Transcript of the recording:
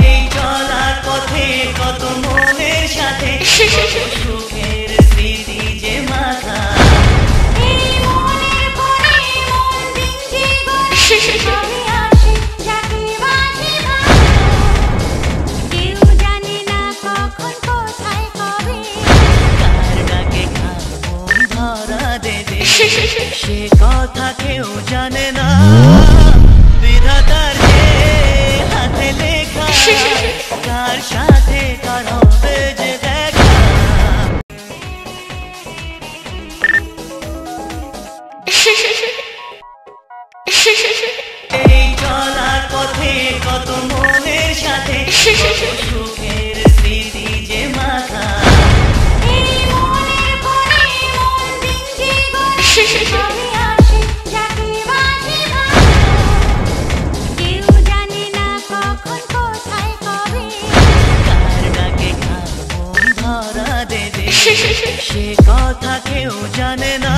এই চলার পথে কত মনের সাথে সুখের স্মৃতি যে মাখা সে কথা কেউ জানে না বিধাতার যে হাতে লেখা কার সাথে কার হবে যে দেখা এই চলার পথে কত মনের সাথে সুখের স্মৃতি যে মাখা সে কথা কেউ জানে না।